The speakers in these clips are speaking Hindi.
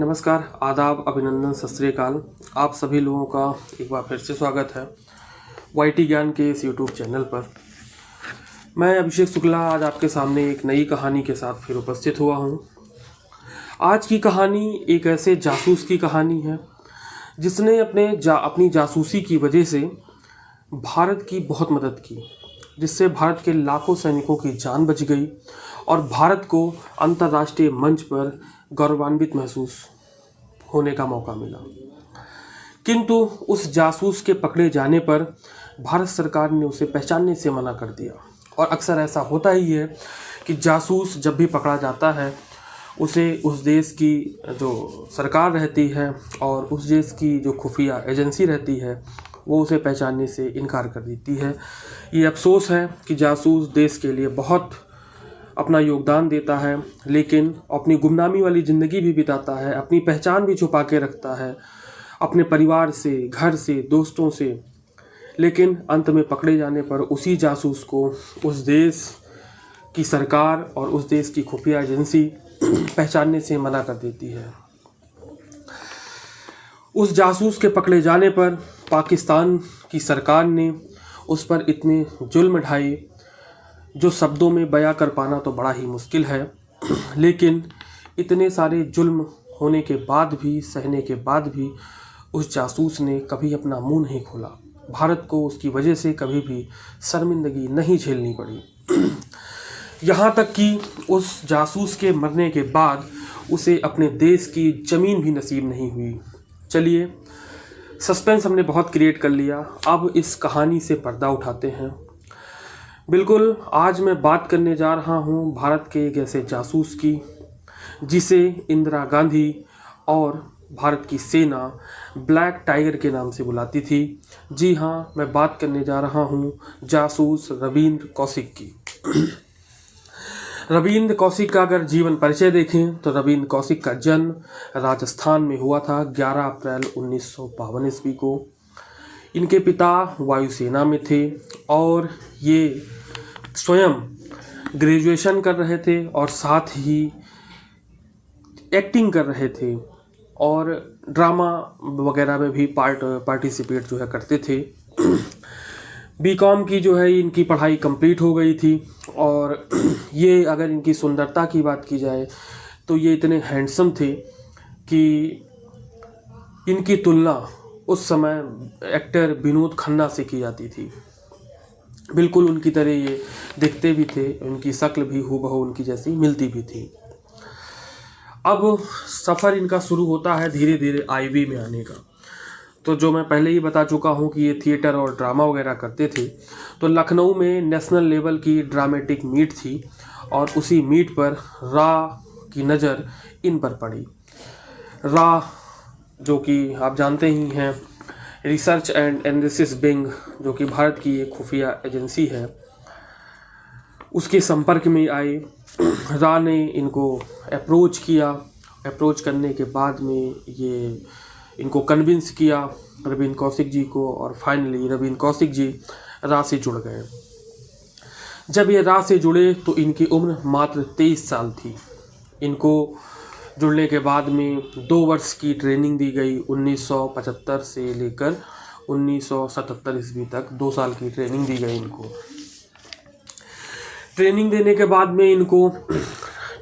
नमस्कार, आदाब, अभिनंदन, सत श्री अकाल। आप सभी लोगों का एक बार फिर से स्वागत है वाईटी ज्ञान के इस यूट्यूब चैनल पर। मैं अभिषेक शुक्ला आज आपके सामने एक नई कहानी के साथ फिर उपस्थित हुआ हूँ। आज की कहानी एक ऐसे जासूस की कहानी है जिसने अपनी जासूसी की वजह से भारत की बहुत मदद की, जिससे भारत के लाखों सैनिकों की जान बच गई और भारत को अंतर्राष्ट्रीय मंच पर गौरवान्वित महसूस होने का मौका मिला। किंतु उस जासूस के पकड़े जाने पर भारत सरकार ने उसे पहचानने से मना कर दिया। और अक्सर ऐसा होता ही है कि जासूस जब भी पकड़ा जाता है उसे उस देश की जो सरकार रहती है और उस देश की जो खुफिया एजेंसी रहती है वो उसे पहचानने से इनकार कर देती है। ये अफसोस है कि जासूस देश के लिए बहुत अपना योगदान देता है, लेकिन अपनी गुमनामी वाली ज़िंदगी भी बिताता है, अपनी पहचान भी छुपा के रखता है अपने परिवार से, घर से, दोस्तों से। लेकिन अंत में पकड़े जाने पर उसी जासूस को उस देश की सरकार और उस देश की खुफिया एजेंसी पहचानने से मना कर देती है। उस जासूस के पकड़े जाने पर पाकिस्तान की सरकार ने उस पर इतने जुल्म ढाए जो शब्दों में बयां कर पाना तो बड़ा ही मुश्किल है। लेकिन इतने सारे जुल्म होने के बाद भी, सहने के बाद भी उस जासूस ने कभी अपना मुंह नहीं खोला। भारत को उसकी वजह से कभी भी शर्मिंदगी नहीं झेलनी पड़ी। यहाँ तक कि उस जासूस के मरने के बाद उसे अपने देश की ज़मीन भी नसीब नहीं हुई। चलिए, सस्पेंस हमने बहुत क्रिएट कर लिया, अब इस कहानी से पर्दा उठाते हैं। बिल्कुल, आज मैं बात करने जा रहा हूँ भारत के एक ऐसे जासूस की जिसे इंदिरा गांधी और भारत की सेना ब्लैक टाइगर के नाम से बुलाती थी। जी हाँ, मैं बात करने जा रहा हूँ जासूस रविंद्र कौशिक की। रविंद्र कौशिक का अगर जीवन परिचय देखें तो रविंद्र कौशिक का जन्म राजस्थान में हुआ था 11 अप्रैल 1952 ईस्वी को। इनके पिता वायुसेना में थे और ये स्वयं ग्रेजुएशन कर रहे थे और साथ ही एक्टिंग कर रहे थे और ड्रामा वगैरह में भी पार्टिसिपेट जो है करते थे। बीकॉम की जो है इनकी पढ़ाई कंप्लीट हो गई थी और ये अगर इनकी सुंदरता की बात की जाए तो ये इतने हैंडसम थे कि इनकी तुलना उस समय एक्टर विनोद खन्ना से की जाती थी। बिल्कुल उनकी तरह ये दिखते भी थे, उनकी शक्ल भी हूबहू उनकी जैसी मिलती भी थी। अब सफ़र इनका शुरू होता है धीरे धीरे आईवी में आने का। तो जो मैं पहले ही बता चुका हूँ कि ये थिएटर और ड्रामा वगैरह करते थे, तो लखनऊ में नेशनल लेवल की ड्रामेटिक मीट थी और उसी मीट पर रा की नज़र इन पर पड़ी। रा जो कि आप जानते ही हैं रिसर्च एंड एनालिसिस विंग, जो कि भारत की एक खुफिया एजेंसी है, उसके संपर्क में आए। रा ने इनको अप्रोच किया। अप्रोच करने के बाद में ये इनको कन्विंस किया रविंद्र कौशिक जी को और फाइनली रविंद्र कौशिक जी रा से जुड़ गए। जब ये रा से जुड़े तो इनकी उम्र मात्र 23 साल थी। इनको जुड़ने के बाद में 2 वर्ष की ट्रेनिंग दी गई। 1975 से लेकर 1977 ईस्वी तक 2 साल की ट्रेनिंग दी गई इनको। ट्रेनिंग देने के बाद में इनको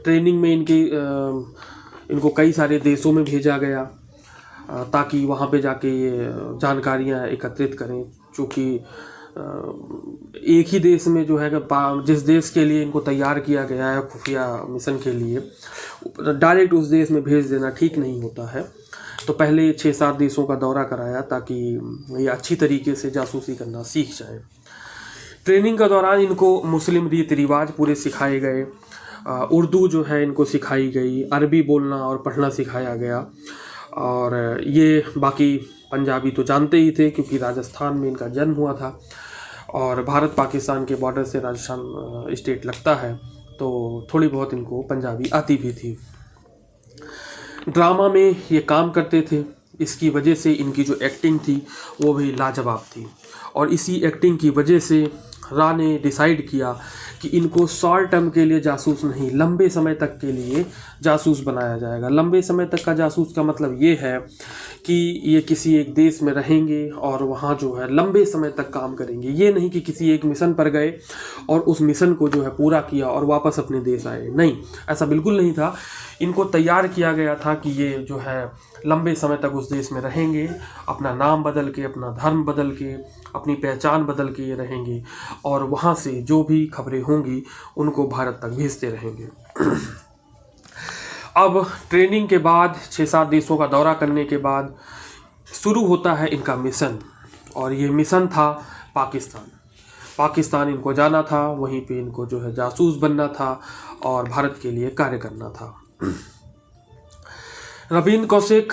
ट्रेनिंग में इनको कई सारे देशों में भेजा गया ताकि वहाँ पे जाके ये जानकारियाँ एकत्रित करें। चूँकि एक ही देश में जो है जिस देश के लिए इनको तैयार किया गया है खुफिया मिशन के लिए, डायरेक्ट उस देश में भेज देना ठीक नहीं होता है। तो पहले 6-7 देशों का दौरा कराया ताकि ये अच्छी तरीके से जासूसी करना सीख जाए। ट्रेनिंग के दौरान इनको मुस्लिम रीति रिवाज पूरे सिखाए गए। उर्दू जो है इनको सिखाई गई, अरबी बोलना और पढ़ना सिखाया गया। और ये बाकी पंजाबी तो जानते ही थे क्योंकि राजस्थान में इनका जन्म हुआ था और भारत पाकिस्तान के बॉर्डर से राजस्थान स्टेट लगता है, तो थोड़ी बहुत इनको पंजाबी आती भी थी। ड्रामा में ये काम करते थे, इसकी वजह से इनकी जो एक्टिंग थी वो भी लाजवाब थी और इसी एक्टिंग की वजह से रा ने डिसाइड किया कि इनको शॉर्ट टर्म के लिए जासूस नहीं, लंबे समय तक के लिए जासूस बनाया जाएगा। लंबे समय तक का जासूस का मतलब ये है कि ये किसी एक देश में रहेंगे और वहाँ जो है लंबे समय तक काम करेंगे। ये नहीं कि किसी एक मिशन पर गए और उस मिशन को जो है पूरा किया और वापस अपने देश आए, नहीं, ऐसा बिल्कुल नहीं था। इनको तैयार किया गया था कि ये जो है लंबे समय तक उस देश में रहेंगे, अपना नाम बदल के, अपना धर्म बदल के, अपनी पहचान बदल के ये रहेंगे और वहाँ से जो भी खबरें होंगी उनको भारत तक भेजते रहेंगे। अब ट्रेनिंग के बाद 6-7 देशों का दौरा करने के बाद शुरू होता है इनका मिशन, और ये मिशन था पाकिस्तान इनको जाना था, वहीं पे इनको जो है जासूस बनना था और भारत के लिए कार्य करना था। रवींद्र कौशिक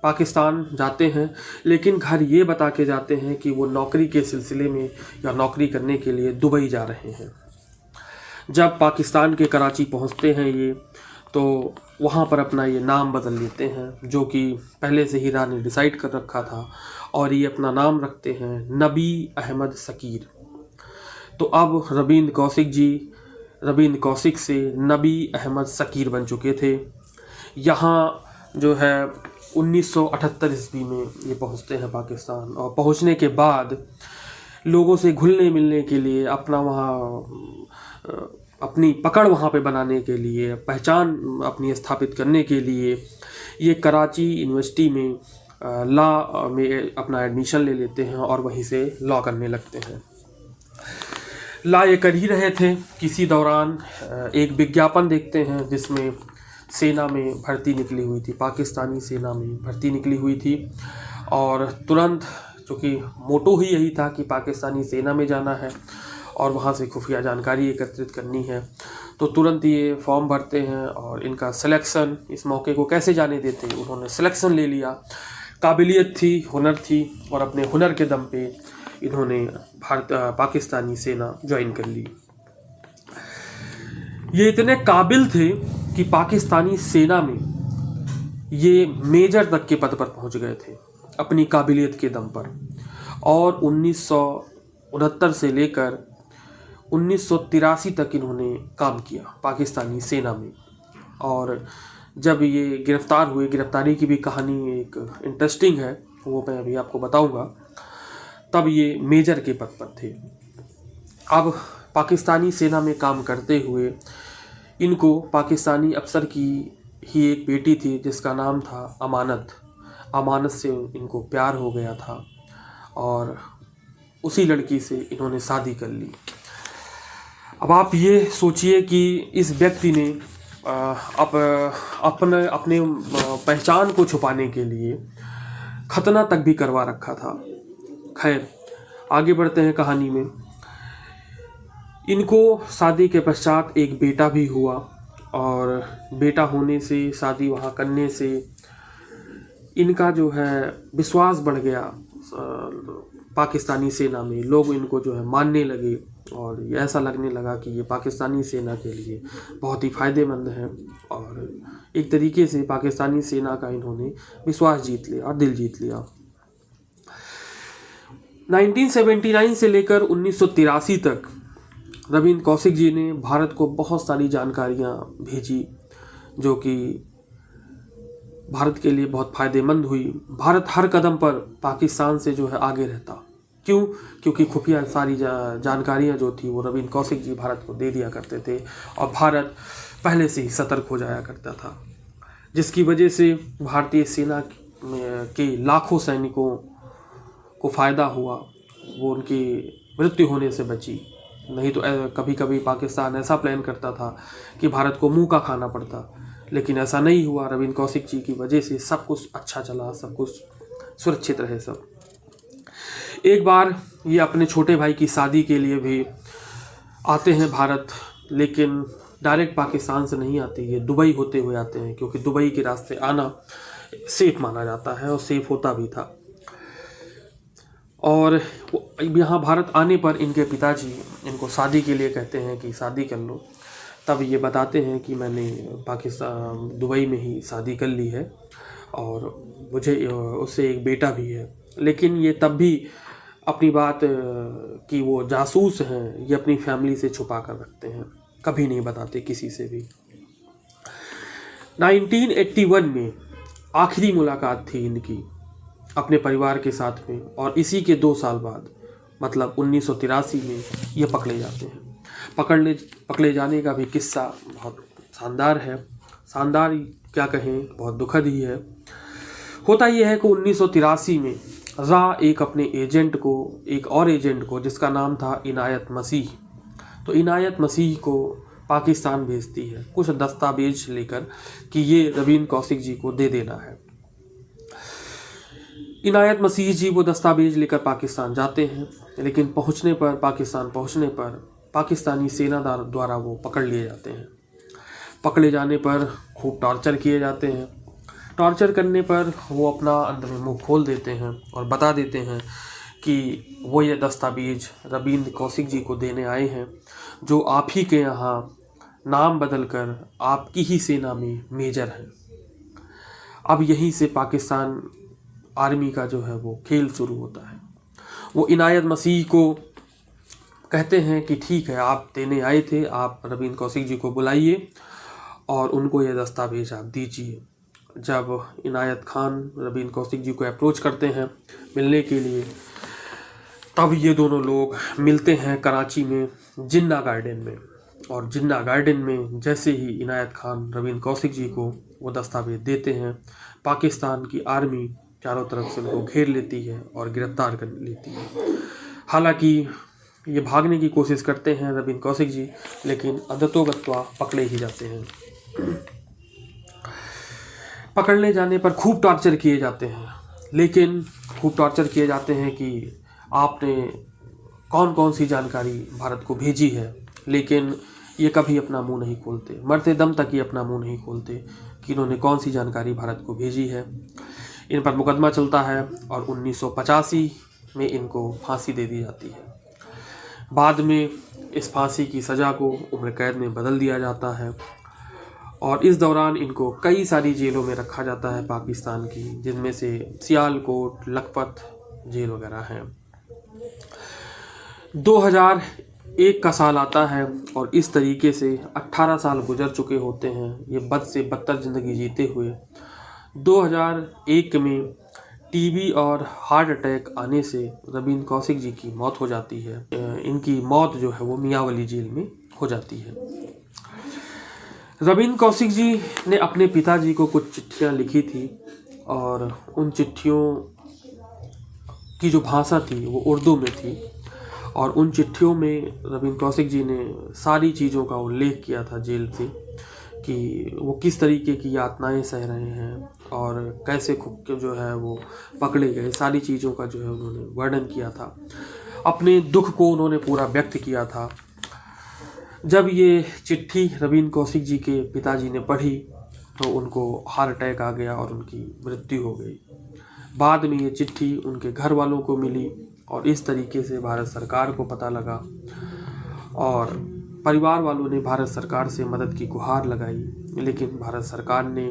पाकिस्तान जाते हैं, लेकिन घर ये बता के जाते हैं कि वो नौकरी के सिलसिले में या नौकरी करने के लिए दुबई जा रहे हैं। जब पाकिस्तान के कराची पहुंचते हैं ये, तो वहाँ पर अपना ये नाम बदल लेते हैं, जो कि पहले से ही रा ने डिसाइड कर रखा था, और ये अपना नाम रखते हैं नबी अहमद सकीर। तो अब रवींद्र कौशिक से नबी अहमद सकीर बन चुके थे। यहाँ जो है 1978 ईस्वी में ये पहुँचते हैं पाकिस्तान, और पहुँचने के बाद लोगों से घुलने मिलने के लिए, अपना वहाँ अपनी पकड़ वहाँ पे बनाने के लिए, पहचान अपनी स्थापित करने के लिए ये कराची यूनिवर्सिटी में लॉ में अपना एडमिशन ले लेते हैं और वहीं से लॉ करने लगते हैं। लॉ ये कर ही रहे थे, किसी दौरान एक विज्ञापन देखते हैं जिसमें सेना में भर्ती निकली हुई थी, पाकिस्तानी सेना में भर्ती निकली हुई थी, और तुरंत, चूँकि मोटो ही यही था कि पाकिस्तानी सेना में जाना है और वहाँ से खुफिया जानकारी एकत्रित करनी है, तो तुरंत ये फॉर्म भरते हैं और इनका सिलेक्शन, इस मौके को कैसे जाने देते, उन्होंने सिलेक्शन ले लिया। काबिलियत थी, हुनर थी, और अपने हुनर के दम पे इन्होंने पाकिस्तानी सेना ज्वाइन कर ली। ये इतने काबिल थे कि पाकिस्तानी सेना में ये मेजर तक के पद पर पहुंच गए थे अपनी काबिलियत के दम पर, और 1969 से लेकर 1983 तक इन्होंने काम किया पाकिस्तानी सेना में। और जब ये गिरफ़्तार हुए, गिरफ़्तारी की भी कहानी एक इंटरेस्टिंग है, वो मैं अभी आपको बताऊंगा, तब ये मेजर के पद पर थे। अब पाकिस्तानी सेना में काम करते हुए इनको पाकिस्तानी अफसर की ही एक बेटी थी जिसका नाम था अमानत से इनको प्यार हो गया था, और उसी लड़की से इन्होंने शादी कर ली। अब आप ये सोचिए कि इस व्यक्ति ने अपने पहचान को छुपाने के लिए खतना तक भी करवा रखा था। खैर, आगे बढ़ते हैं कहानी में। इनको शादी के पश्चात एक बेटा भी हुआ, और बेटा होने से, शादी वहाँ करने से इनका जो है विश्वास बढ़ गया पाकिस्तानी सेना में। लोग इनको जो है मानने लगे, और ये ऐसा लगने लगा कि ये पाकिस्तानी सेना के लिए बहुत ही फ़ायदेमंद है, और एक तरीके से पाकिस्तानी सेना का इन्होंने विश्वास जीत लिया और दिल जीत लिया। 1979 से लेकर 1983 तक रवींद्र कौशिक जी ने भारत को बहुत सारी जानकारियाँ भेजी, जो कि भारत के लिए बहुत फ़ायदेमंद हुई। भारत हर कदम पर पाकिस्तान से जो है आगे रहता। क्यों? क्योंकि खुफिया सारी जानकारियाँ जो थी वो रवींद्र कौशिक जी भारत को दे दिया करते थे, और भारत पहले से ही सतर्क हो जाया करता था, जिसकी वजह से भारतीय सेना के लाखों सैनिकों को फ़ायदा हुआ। वो उनकी मृत्यु होने से बची। नहीं तो कभी कभी पाकिस्तान ऐसा प्लान करता था कि भारत को मुंह का खाना पड़ता, लेकिन ऐसा नहीं हुआ। रवींद्र कौशिक जी की वजह से सब कुछ अच्छा चला, सब कुछ सुरक्षित रहे सब। एक बार ये अपने छोटे भाई की शादी के लिए भी आते हैं भारत, लेकिन डायरेक्ट पाकिस्तान से नहीं आते, ये दुबई होते हुए आते हैं, क्योंकि दुबई के रास्ते आना सेफ माना जाता है, और सेफ होता भी था। और यहाँ भारत आने पर इनके पिताजी इनको शादी के लिए कहते हैं कि शादी कर लो। तब ये बताते हैं कि मैंने दुबई में ही शादी कर ली है, और मुझे उससे एक बेटा भी है। लेकिन ये तब भी अपनी बात कि वो जासूस हैं ये अपनी फैमिली से छुपा कर रखते हैं, कभी नहीं बताते किसी से भी। 1981 में आखिरी मुलाकात थी इनकी अपने परिवार के साथ में, और इसी के 2 साल बाद मतलब 1983 में ये पकड़े जाते हैं। पकड़े जाने का भी किस्सा बहुत शानदार है। शानदार क्या कहें, बहुत दुखद ही है। होता यह है कि 1983 में रा एक और एजेंट को जिसका नाम था इनायत मसीह, तो इनायत मसीह को पाकिस्तान भेजती है कुछ दस्तावेज लेकर कि ये रवीन कौशिक जी को दे देना है। इनायत मसीह जी वो दस्तावेज लेकर पाकिस्तान जाते हैं, लेकिन पाकिस्तान पहुंचने पर पाकिस्तानी सेना द्वारा वो पकड़ लिए जाते हैं। पकड़े जाने पर खूब टॉर्चर किए जाते हैं। टॉर्चर करने पर वो अपना अंदर में मुंह खोल देते हैं और बता देते हैं कि वो ये दस्तावेज रवीन कौशिक जी को देने आए हैं, जो आप ही के यहाँ नाम बदलकर आपकी ही सेना में मेजर हैं। अब यहीं से पाकिस्तान आर्मी का जो है वो खेल शुरू होता है। वो इनायत मसीह को कहते हैं कि ठीक है, आप देने आए थे, आप रवीन कौशिक जी को बुलाइए और उनको ये दस्तावेज आप दीजिए। जब इनायत खान रवीन कौशिक जी को अप्रोच करते हैं मिलने के लिए, तब ये दोनों लोग मिलते हैं कराची में जिन्ना गार्डन में। और जिन्ना गार्डन में जैसे ही इनायत खान रवीन कौशिक जी को वो दस्तावेज देते हैं, पाकिस्तान की आर्मी चारों तरफ से उनको घेर लेती है और गिरफ्तार कर लेती है। हालांकि ये भागने की कोशिश करते हैं रवीन कौशिक जी, लेकिन अदतोगत्वा पकड़े ही जाते हैं। पकड़ने जाने पर खूब टॉर्चर किए जाते हैं, लेकिन खूब टॉर्चर किए जाते हैं कि आपने कौन कौन सी जानकारी भारत को भेजी है, लेकिन ये कभी अपना मुंह नहीं खोलते। मरते दम तक ये अपना मुंह नहीं खोलते कि इन्होंने कौन सी जानकारी भारत को भेजी है। इन पर मुकदमा चलता है और 1985 में इनको फांसी दे दी जाती है। बाद में इस फांसी की सज़ा को उम्र कैद में बदल दिया जाता है और इस दौरान इनको कई सारी जेलों में रखा जाता है पाकिस्तान की, जिनमें से सियालकोट, लखपत जेल वगैरह हैं। 2001 का साल आता है और इस तरीके से 18 साल गुजर चुके होते हैं ये बद से बदतर ज़िंदगी जीते हुए। 2001 में टीबी और हार्ट अटैक आने से रवीन कौशिक जी की मौत हो जाती है। इनकी मौत जो है वो मियांवली जेल में हो जाती है। रवीन कौशिक जी ने अपने पिताजी को कुछ चिट्ठियां लिखी थी और उन चिट्ठियों की जो भाषा थी वो उर्दू में थी, और उन चिट्ठियों में रवीन कौशिक जी ने सारी चीज़ों का उल्लेख किया था जेल से, कि वो किस तरीके की यातनाएं सह रहे हैं और कैसे खुद जो है वो पकड़े गए। सारी चीज़ों का जो है उन्होंने वर्णन किया था, अपने दुख को उन्होंने पूरा व्यक्त किया था। जब ये चिट्ठी रवीन कौशिक जी के पिताजी ने पढ़ी तो उनको हार्ट अटैक आ गया और उनकी मृत्यु हो गई। बाद में ये चिट्ठी उनके घर वालों को मिली और इस तरीके से भारत सरकार को पता लगा और परिवार वालों ने भारत सरकार से मदद की गुहार लगाई, लेकिन भारत सरकार ने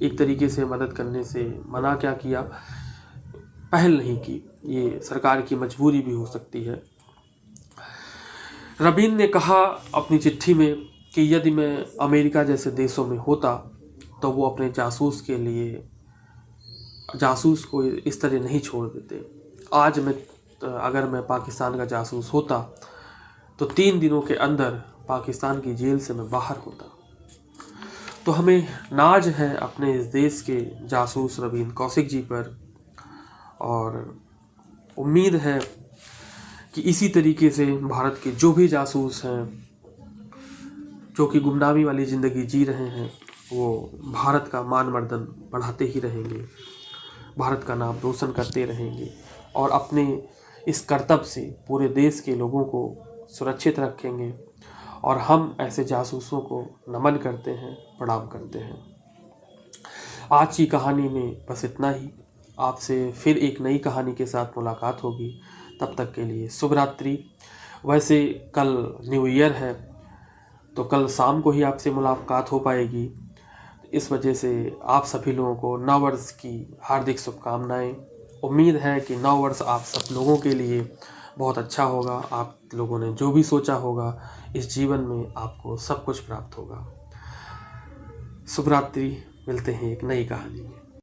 एक तरीके से मदद करने से मना क्या किया, पहल नहीं की। ये सरकार की मजबूरी भी हो सकती है। रवीन ने कहा अपनी चिट्ठी में कि यदि मैं अमेरिका जैसे देशों में होता तो वो अपने जासूस को इस तरह नहीं छोड़ देते। आज अगर मैं पाकिस्तान का जासूस होता तो 3 दिनों के अंदर पाकिस्तान की जेल से मैं बाहर होता। तो हमें नाज है अपने इस देश के जासूस रवीन कौशिक जी पर, और उम्मीद है कि इसी तरीके से भारत के जो भी जासूस हैं जो कि गुमनामी वाली ज़िंदगी जी रहे हैं वो भारत का मान मर्दन बढ़ाते ही रहेंगे, भारत का नाम रोशन करते रहेंगे और अपने इस कर्तव्य से पूरे देश के लोगों को सुरक्षित रखेंगे। और हम ऐसे जासूसों को नमन करते हैं, प्रणाम करते हैं। आज की कहानी में बस इतना ही। आपसे फिर एक नई कहानी के साथ मुलाकात होगी। तब तक के लिए शुभ रात्रि। वैसे कल न्यू ईयर है तो कल शाम को ही आपसे मुलाकात हो पाएगी। इस वजह से आप सभी लोगों को नव वर्ष की हार्दिक शुभकामनाएं उम्मीद है कि नव वर्ष आप सब लोगों के लिए बहुत अच्छा होगा। आप लोगों ने जो भी सोचा होगा इस जीवन में आपको सब कुछ प्राप्त होगा। शुभ रात्रि, मिलते हैं एक नई कहानी में।